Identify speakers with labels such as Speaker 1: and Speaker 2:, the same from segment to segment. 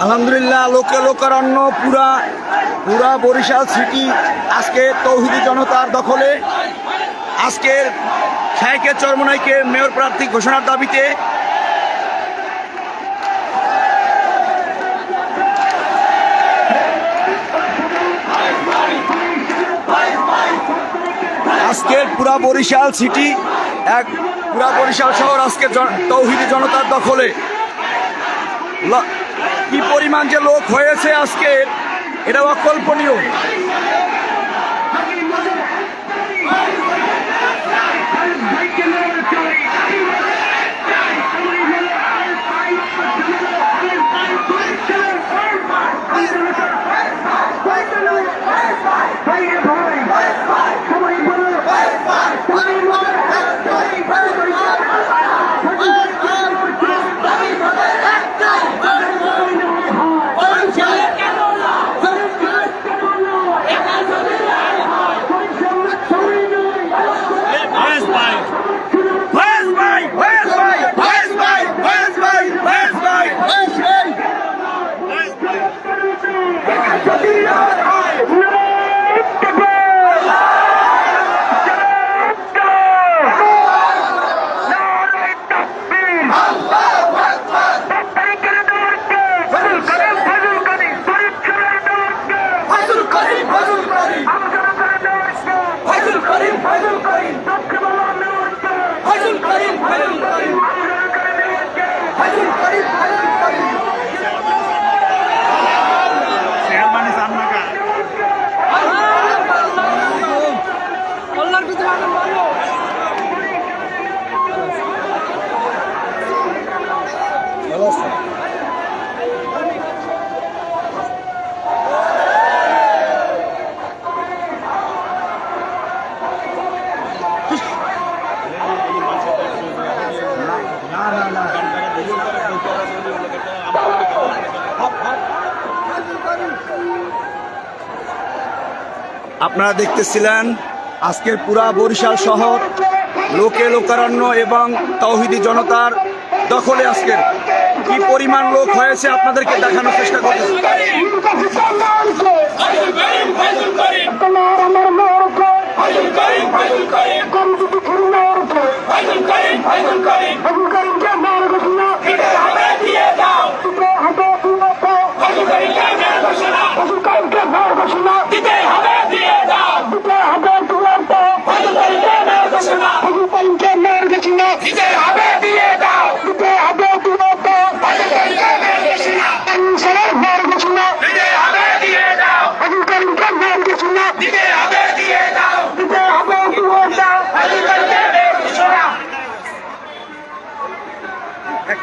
Speaker 1: আলহামদুলিল্লাহ, লোকে লোকারণ্য পুরা বরিশাল সিটি আজকে তৌহিদি জনতার দখলে। আজকের শাইখে চরমোনাইকে মেয়র প্রার্থী ঘোষণার দাবিতে আজকের পুরা বরিশাল সিটি পুরা বরিশাল শহর আজকে তৌহিদি জনতার দখলে। কি পরিমাণ যে লোক হয়েছে আজকে, এটা অকল্পনীয়। আপনারা দেখতেছিলেন আজকের পুরা বরিশাল শহর লোকে লোকারণ্য এবং তৌহিদি জনতার দখলে। আজকের কি পরিমাণ লোক হয়েছে আপনাদেরকে দেখানোর চেষ্টা করতেছি।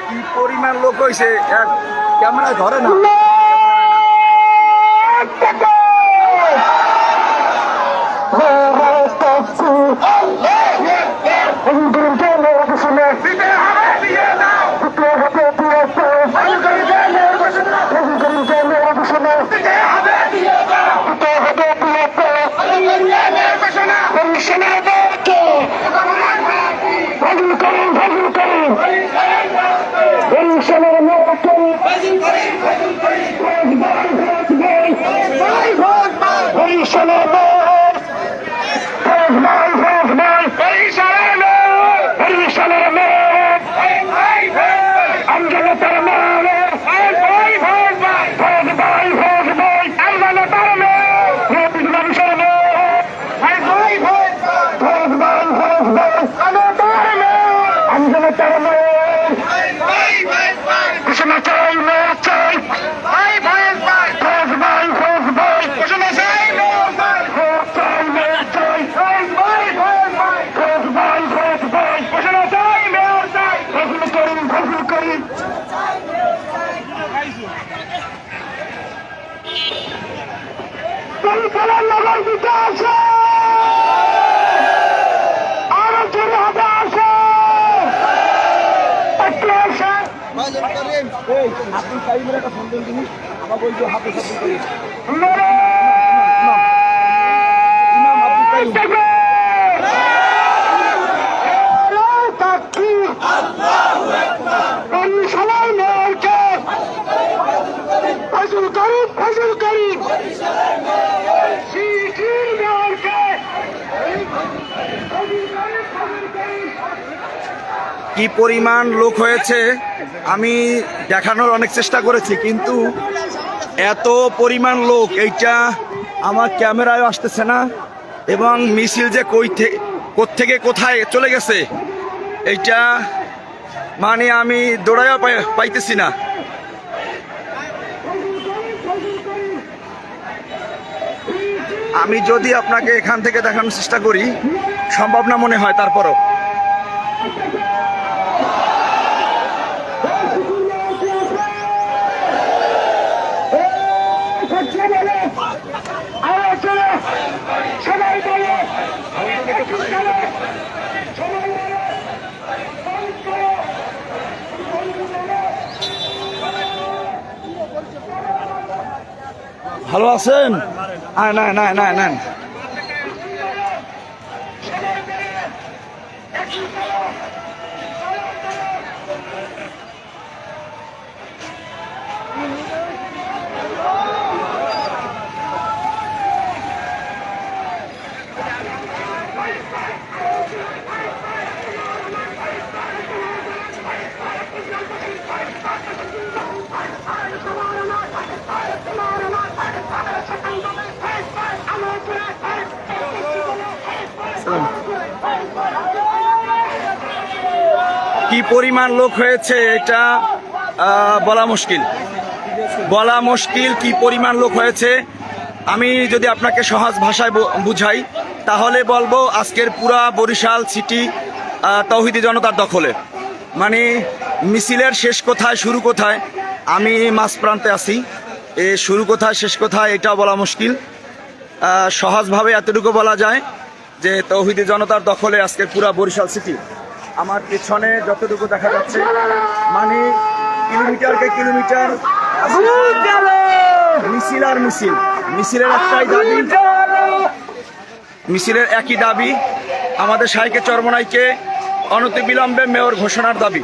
Speaker 1: কি পরিমাণ লোক হয়েছে, ক্যামেরা ধরে না।
Speaker 2: বরিশালের নগর দিতে আছে, আরো জোরে হবে আসে, একটু আসে।
Speaker 1: আপনি টাইমের একটা ফোন দেন তিনি আমার বলছো হাতে সাথে করি
Speaker 2: সবাই মেয়রকে ফজল করিম, ফজল করিম সিটির মেয়রকে
Speaker 1: কি পরিমাণ লোক হয়েছে আমি দেখানোর অনেক চেষ্টা করেছি, কিন্তু এত পরিমাণ লোক এইটা আমার ক্যামেরায় আসতেছে না, এবং মিছিল যে কোত্থেকে কোথায় চলে গেছে এইটা মানে আমি দৌড়াইয়া পাইতেছি না। আমি যদি আপনাকে এখান থেকে দেখানোর চেষ্টা করি সম্ভব না মনে হয়, তারপরও
Speaker 2: সবাই বলে
Speaker 1: ভালো আছেন? না না না না কি পরিমাণ লোক হয়েছে এটা বলা মুশকিল কি পরিমাণ লোক হয়েছে। আমি যদি আপনাকে সহজ ভাষায় বুঝাই তাহলে বলবো আজকের পুরা বরিশাল সিটি তৌহিদি জনতার দখলে। মানে মিছিলের শেষ কোথায় শুরু কোথায় আমি মাঝ প্রান্তে আছি, এ শুরু কোথায় শেষ কোথায় এটা বলা মুশকিল। সহজভাবে এতটুকু বলা যায় যে তৌহিদি জনতার দখলে আজকের পুরা বরিশাল সিটি। আমার পেছনে যতটুকু দেখা যাচ্ছে মানে কিলোমিটারকে কিলোমিটার মিছিল আর মিছিল, মিছিলের একটাই দাবি, মিছিলের একই দাবি আমাদের শাইখে চরমোনাইকে অনতিবিলম্বে মেয়র ঘোষণার দাবি।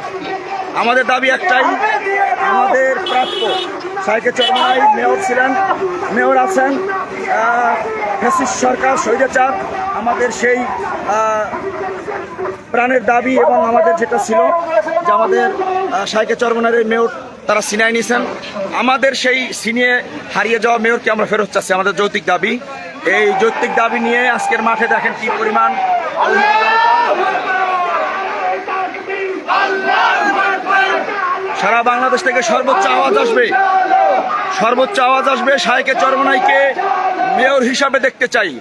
Speaker 1: আমাদের দাবি একটাই, আমাদের প্রাপ্য শাইখে চরমোনাই মেয়র ছিলেন, মেয়র আছেন ফ্যাসিস্ট সরকার স্বৈরাচার। আমাদের সেই প্রাণের দাবি এবং আমাদের যেটা ছিল যে আমাদের শাইখে চরমোনাইয়ের মেয়র তারা ছিনাই নিয়েছেন, আমাদের সেই ছিনিয়ে হারিয়ে যাওয়া মেয়রকে আমরা ফেরত চাচ্ছি। আমাদের যৌক্তিক দাবি, এই যৌক্তিক দাবি নিয়ে আজকের মাঠে দেখেন কি পরিমাণ। সারা বাংলাদেশ থেকে সর্বোচ্চ আওয়াজ আসবে, শাইখে চরমোনাইকে মেয়র হিসাবে দেখতে চাই।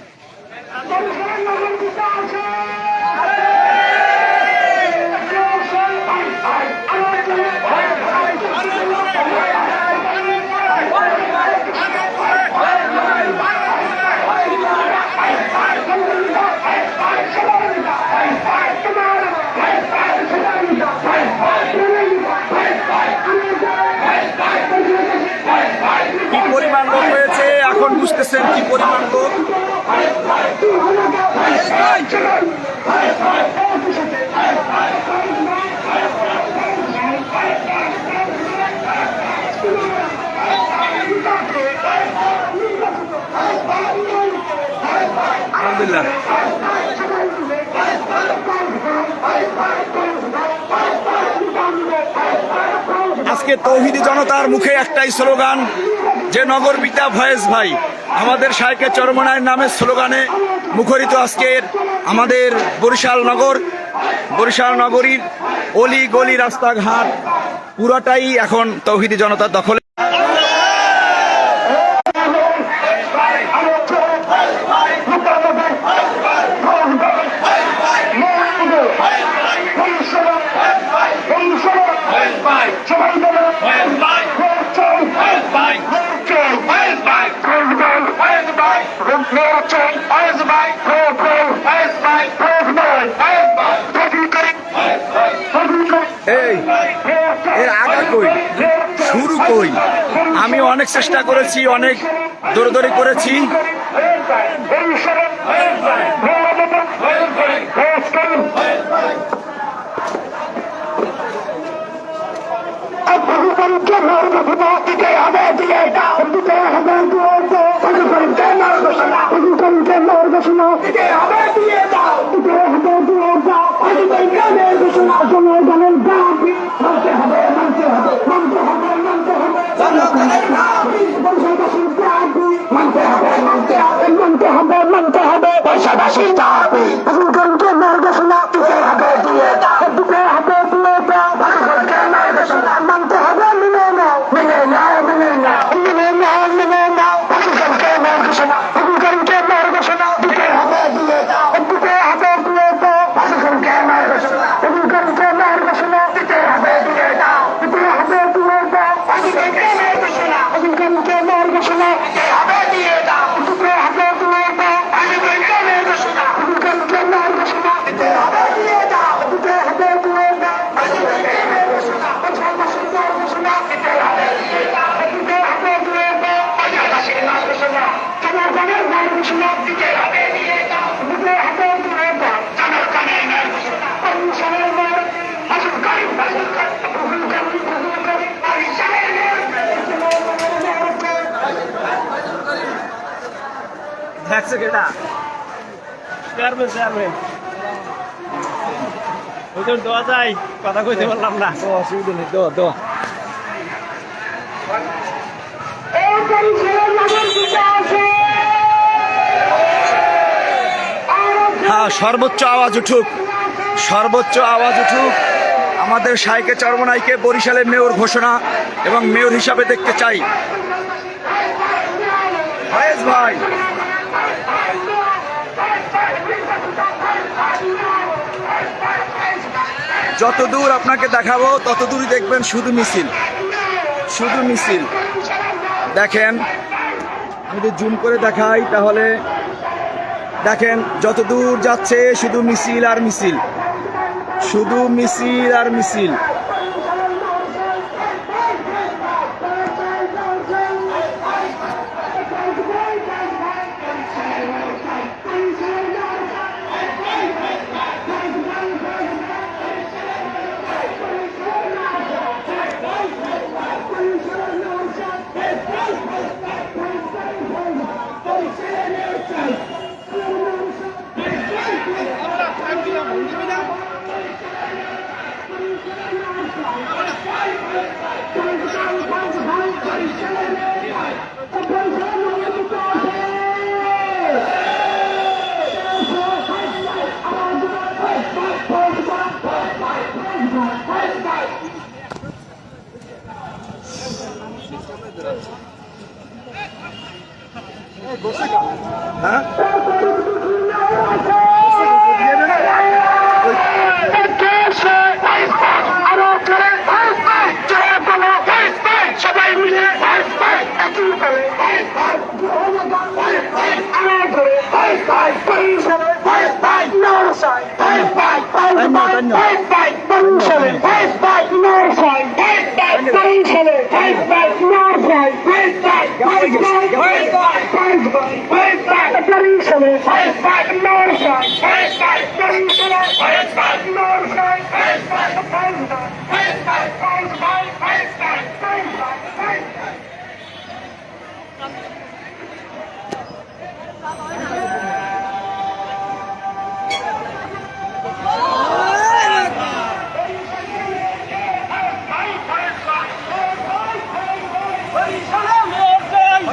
Speaker 1: কি পরিমাণ লোক হয়েছে এখন বুঝতেছেন, কি পরিমাণ লোক। আলহামদুলিল্লাহ আজকে তৌহিদি জনতার মুখে একটাই স্লোগান যে নগর পিতা ভয়েস ভাই। আমাদের শাইখে চরমোনাইয়ের নামে স্লোগানে মুখরিত আজকের আমাদের বরিশাল নগরীর অলি গলি রাস্তাঘাট পুরোটাই এখন তৌহিদি জনতার দখলে।
Speaker 2: মেয়র চাই ফয়েজ ভাই ফয়েজ ভাই ফয়েজ নয় ফজল করিম
Speaker 1: এই এর আগা কই, শুরু কই? আমি অনেক চেষ্টা করেছি, অনেক দৌড়দৌড়ি করেছি।
Speaker 2: মানতে হবে পয়সাবাসীর দাবি গরিবকে নির্দেশনা দিতে হবে দিয়ে দাও দিতে হবে দিয়ে দাও গরিবকে নির্দেশনা মানতে হবে মেনে নাও মেনে নাও মেনে নাও মেনে নাও মেনে নাও গরিবকে নির্দেশনা গরিবকে নির্দেশনা দিতে হবে দিয়ে দাও দিতে হবে দিয়ে দাও গরিবকে নির্দেশনা গরিবকে নির্দেশনা দিতে হবে দিয়ে দাও দিতে হবে দিয়ে দাও গরিবকে নির্দেশনা গরিবকে নির্দেশনা দিতে হবে দিয়ে দাও দিতে হবে দিয়ে দাও
Speaker 3: দেখছে কেটা চেয়ারম্যান ওই তো দেওয়া যায়, কথা কইতে পারলাম না।
Speaker 1: অসুবিধা নেই, দোয়া দোয়া। হ্যাঁ, সর্বোচ্চ আওয়াজ উঠুক, সর্বোচ্চ আওয়াজ উঠুক। আমাদের শাইকে চরমনাইকে বরিশালের মেয়র ঘোষণা এবং মেয়র হিসাবে দেখতে চাই। ফয়েজ ভাই, যত দূর আপনাকে দেখাবো তত দূরই দেখবেন শুধু মিছিল, শুধু মিছিল। দেখেন, আমি যদি জুম করে দেখাই তাহলে দেখেন যত দূর যাচ্ছে শুধু মিছিল আর মিছিল, শুধু মিছিল আর মিছিল। হ্যাঁ,
Speaker 2: সবাই মিলে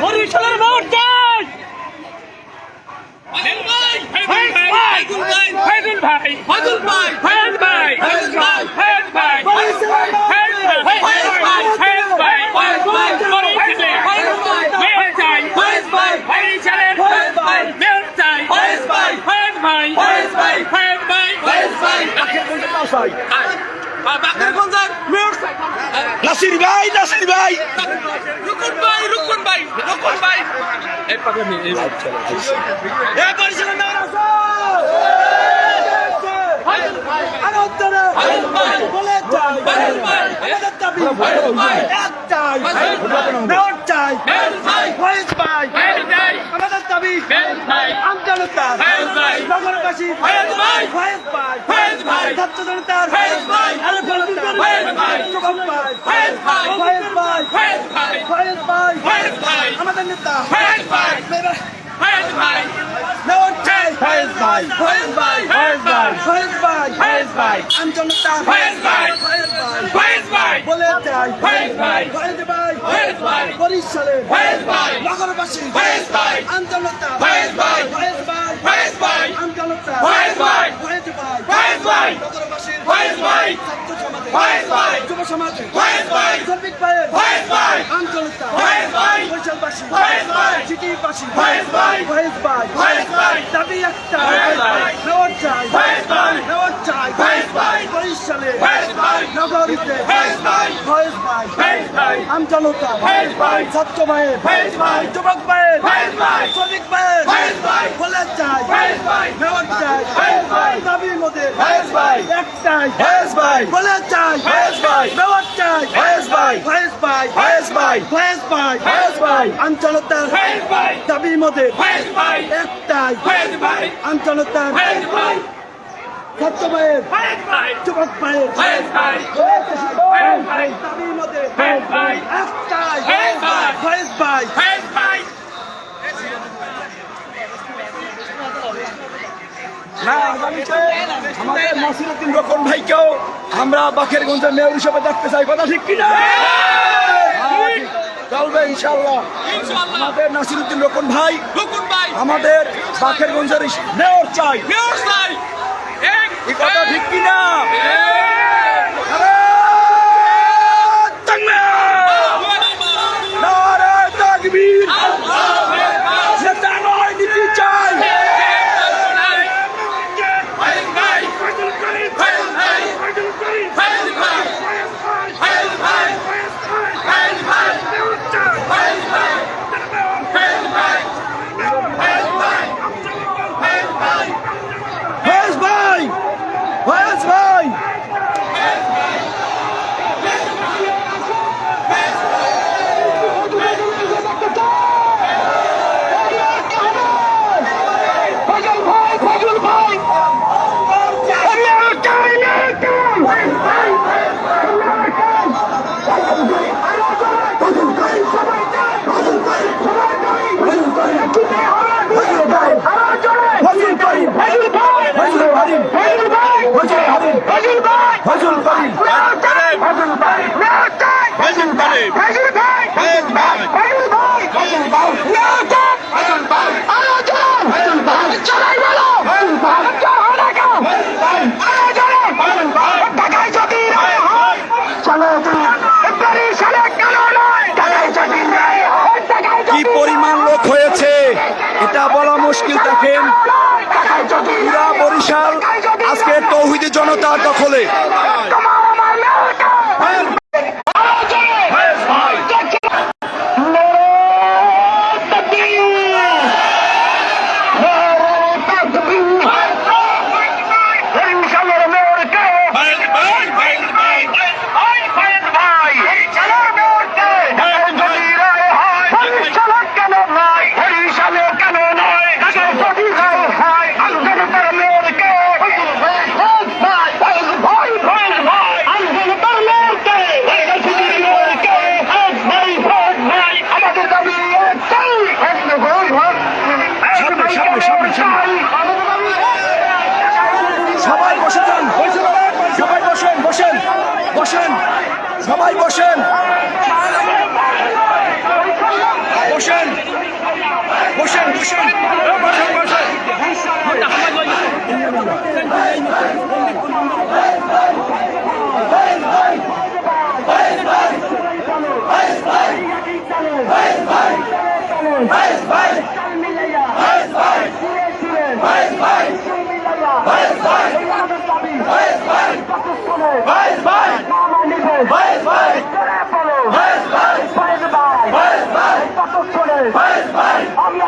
Speaker 3: বরিশালের ভোট চাই। ফাইজুল ভাই, ফাইজুল ভাই, ফাইজ ভাই, ফাইজ ভাই, ফাইজ ভাই, ফাইজ ভাই, ফাইজ ভাই, মেয়র চাই, ফাইজ ভাই, বরিশালের মেয়র চাই, ফাইজ ভাই, ফাইজ ভাই, ফাইজ ভাই, ফাইজ ভাই, ফাইজ ভাই, বাকেরগঞ্জের মেয়র চাই,
Speaker 1: নাসির ভাই, নাসির ভাই,
Speaker 3: রুকুন ভাই, রুকুন ভাই, রুকুন ভাই,
Speaker 1: আমাদের নেতা বরিশালে নগরবাসী আন্দোলনতা আন্দোলনতা যুব সমাজে শ্রমিক ভাইয়ের আন্দোলনতা বরিশালবাসী সিটিবাসী দাবি একটা নেওয়ার চাই বরিশালে নগরীতে আমজনতা ছাত্র ভাইয়ের যুবক ভাইয়ের শ্রমিক ভাইয়ের বলে চাই নেওয়ার চাই দাবির মধ্যে একটাই বলে চাই নেওয়ার চাই আমজনতার দাবির মধ্যে একটাই আমজনতার ছাত্র ভাইয়ের যুবক ভাইয়ের দাবির মধ্যে একটাই না আগামীতে আমাদের নাসিরউদ্দিন রকন ভাইকেও আমরা বাকেরগঞ্জের মেয়র হিসেবে দেখতে চাই, কথা ঠিক কিনা? চলবে ইনশাআল্লাহ। আমাদের নাসিরউদ্দিন রকন ভাই আমাদের বাকেরগঞ্জের মেয়র চাই, এই কথা ঠিক কিনা? নারে তাকবীর, নেতা নয় নীতি চাই। কি পরিমাণ লোক হয়েছে এটা বলা মুশকিল। দেখেন পুরা বরিশাল আজকে তৌহিদি জনতার দখলে। সবাই বসে যান, সবাই বসেন, বসেন বসেন, সবাই বসেন বসেন বসেন বসেন
Speaker 2: আমি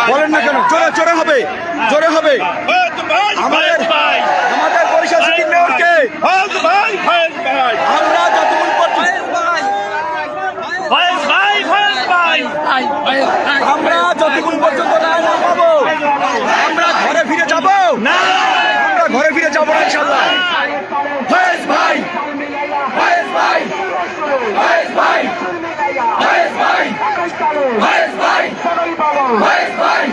Speaker 1: বলেন না কেন, জোরে জোরে হবে, জোরে হবে। আমাদের আমাদের বরিশাল সিটির মেয়রকে আমরা যতক্ষণ পর্যন্ত আমরা যতক্ষণ পর্যন্ত রায় না পাবো আমরা ঘরে ফিরে যাব না, আমরা ঘরে ফিরে যাবো না ইনশাল্লাহ। ফয়েজ ভাই, ফয়েজ ভাই, ফয়েজ ভাই, ফয়েজ ভাই, ফয়েজ ভাই, ফয়েজ ভাই,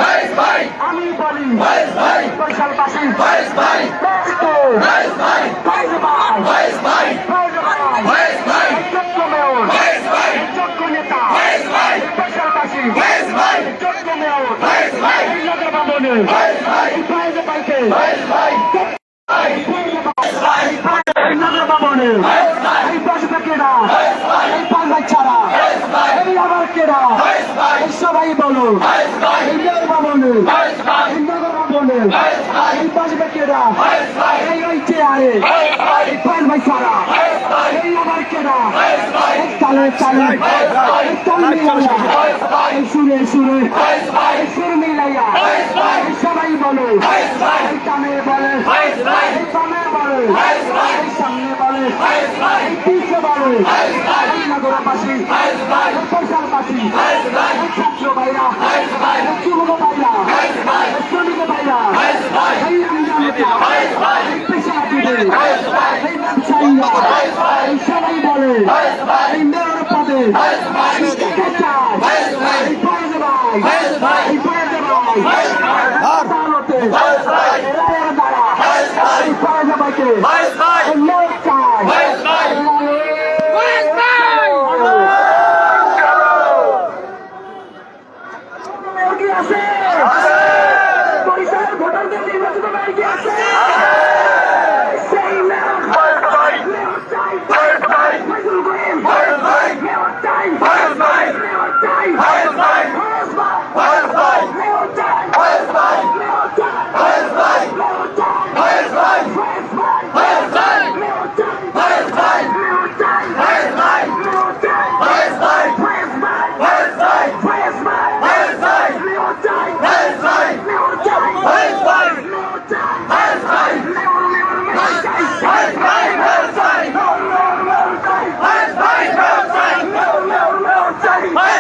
Speaker 1: ফয়েজ ভাই,
Speaker 2: আমি বলি
Speaker 1: ফয়েজ ভাই,
Speaker 2: বরিশালবাসী
Speaker 1: ফয়েজ ভাই, ফয়েজ ভাই, ফয়েজ ভাই, ফয়েজ ভাই,
Speaker 2: যোগ্য মেয়র
Speaker 1: ফয়েজ ভাই,
Speaker 2: যোগ্য নেতা
Speaker 1: ফয়েজ ভাই,
Speaker 2: বরিশালবাসী
Speaker 1: ফয়েজ ভাই,
Speaker 2: যোগ্য মেয়র
Speaker 1: ফয়েজ ভাই,
Speaker 2: নগর ভবনে
Speaker 1: ফয়েজ ভাই,
Speaker 2: ফয়েজ ভাইকে
Speaker 1: ফয়েজ ভাই,
Speaker 2: নগর ভবনে এই বসবে কেডা এই পাঁচ বাচ্চারা এই আবার কেডা এই সবাই বলো এই নগর ভবনে এই নগর ভবনে এই বসবে কেডা এই ওই চেয়ারে এই পাঁচ বাচ্চারা এই আবার কেডা এই চালে চালে এই তাল মিলাইয়া এই সুরে সুরে এই সুর মিলাইয়া এই সবাই বলো এই টানে বলে এই বামে বলে এই সামনে বলে এই পিছে বলে এই নগরবাসী এই বরিশালবাসী এই ছাত্র ভাইরা এই যুবক ভাইরা এই শ্রমিক ভাইরা এই আমজনতা এই পেশাজীবী এই ব্যবসায়ীরা এই সবাই বলে এই মেয়র পদে এই টাকা চায় এই ফয়েজ ভাই এই ফয়েজ ভাই আদালতে রায়ের দ্বারা এই ফয়েজ ভাইকে এই মেয়র চায় মেয়র কি আছে? বরিশালের ভোটারদের নির্বাচিত মেয়র কি আছে? সেই মেয়র মেয়র চাই ফয়জুল করিম মেয়র চাই মেয়র চাই মেয়র চাই মেয়র চাই মেয়র চাই মেয়র চাই মেয়র চাই মেয়র চাই মেয়র চাই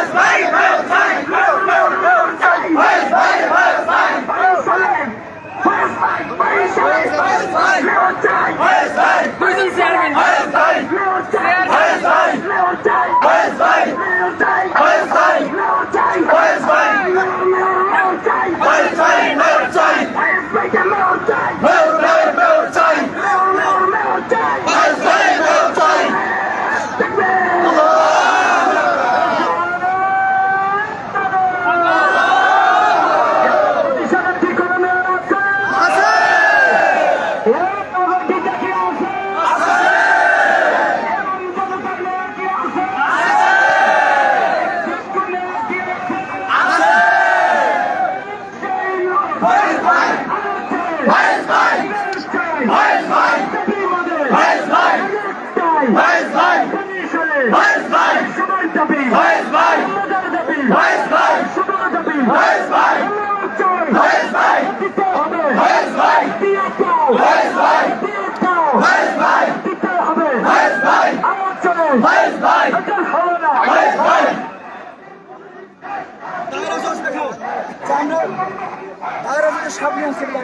Speaker 2: মেয়র চাই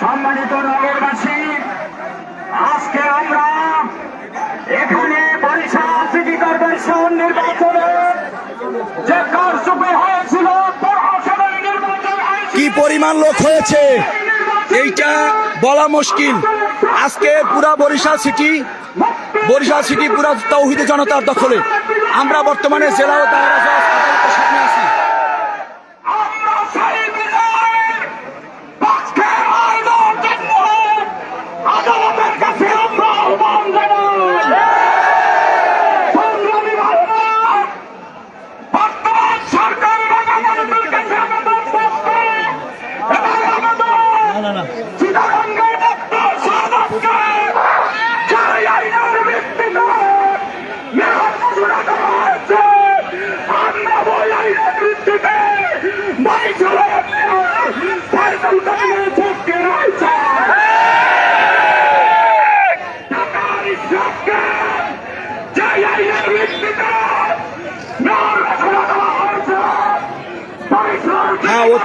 Speaker 2: সম্মানিত নগরবাসী, আজকে আমরা এখানে বরিশাল সিটি কর্পোরেশন নির্বাচনে যে কারচুপি হয়েছিল, প্রশাসনের নির্বাচন
Speaker 1: কি পরিমাণ লোক হয়েছে এইটা বলা মুশকিল। আজকে পুরা বরিশাল সিটি পুরা তৌহিদি জনতার দখলে। আমরা বর্তমানে জেলা ও দায়রা জজ আদালতের সামনে আছি।
Speaker 2: আদালতের কাছে আমরা আহ্বান জানাই, সংগ্রামী ভাইরা, বর্তমান সরকারের আদালতের কাছে আমাদের পক্ষে এবং আমাদের চিটাগাঙ্গের মুক্ত সমাজকে যারা আইনের ভিত্তিতে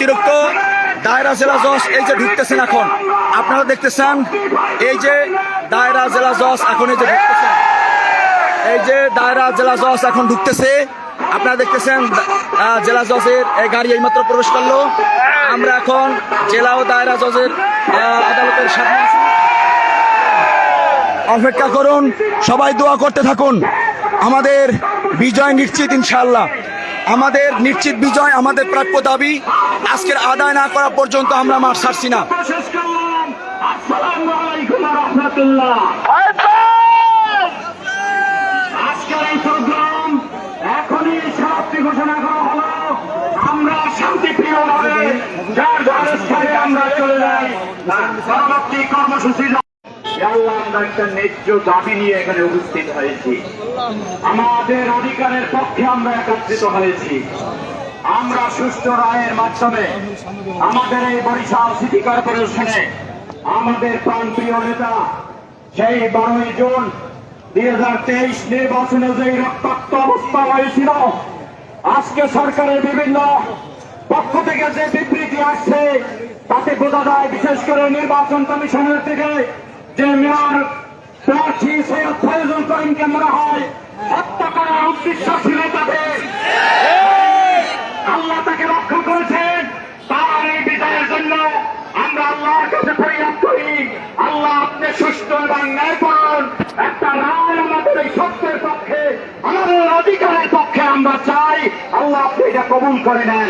Speaker 1: অতিরিক্ত দায়রা জেলা জজ এই যে ঢুকতেছেন এখন, আপনারা দেখতেছেন এই যে দায়রা জেলা জজ এখন এই যে ঢুকতেছেন, এই যে দায়রা জেলা জজ এখন ঢুকতেছে, আপনারা দেখতেছেন জেলা জজের এই গাড়ি এইমাত্র প্রবেশ করলো। আমরা এখন জেলা ও দায়রা জজের আদালতের সামনে আছি। অপেক্ষা করুন, সবাই দোয়া করতে থাকুন, আমাদের বিজয় নিশ্চিত ইনশাআল্লাহ। আমাদের নিশ্চিত বিজয়, আমাদের প্রাপ্য দাবি আজকের আদায় না করা পর্যন্ত আমরা মাঠ ছাড়ছি না।
Speaker 2: শেষ করলাম। আসসালামু আলাইকুম ওয়া রাহমাতুল্লাহ। আজকের এই প্রোগ্রাম এখনই সমাপ্তি ঘোষণা করা হলো। আমরা শান্তিপ্রিয়ভাবে যার যার স্থানে আমরা চলে যাই পরবর্তী কর্মসূচি। আল্লাহ, আমরা একটা ন্যায্য দাবি নিয়ে এখানে উপস্থিত হয়েছি। আমাদের অধিকারের পক্ষে আমরা একত্রিত হয়েছি। আমরা সুষ্ঠু রায়ের মাধ্যমে আমাদের এই বরিশাল সিটি কর্পোরেশনে আমাদের প্রাণপ্রিয় নেতা সেই 12 জুন 2023 নির্বাচনে যে রক্তাক্ত অবস্থা হয়েছিল, আজকে সরকারের বিভিন্ন পক্ষ থেকে যে বিবৃতি আসছে তাতে বোঝা যায়, বিশেষ করে নির্বাচন কমিশনের থেকে যে মেয়র প্রার্থী সৈয়দ ফয়জুল করিমকে মনে হয় হত্যা করার উদ্দেশ্য ছিল তাদের। আল্লাহ তাকে রক্ষা করেছেন। তার এই বিজয়ের জন্য আমরা আল্লাহর কাছে ফরিয়াদ করি, আল্লাহ আপনি সুষ্ঠু এবং ন্যায়পরায়ণ একটা রায় আমাদের এই সত্যের পক্ষে, আমাদের অধিকারের পক্ষে আমরা চাই। আল্লাহ আপনি এটা কবুল করে নেন।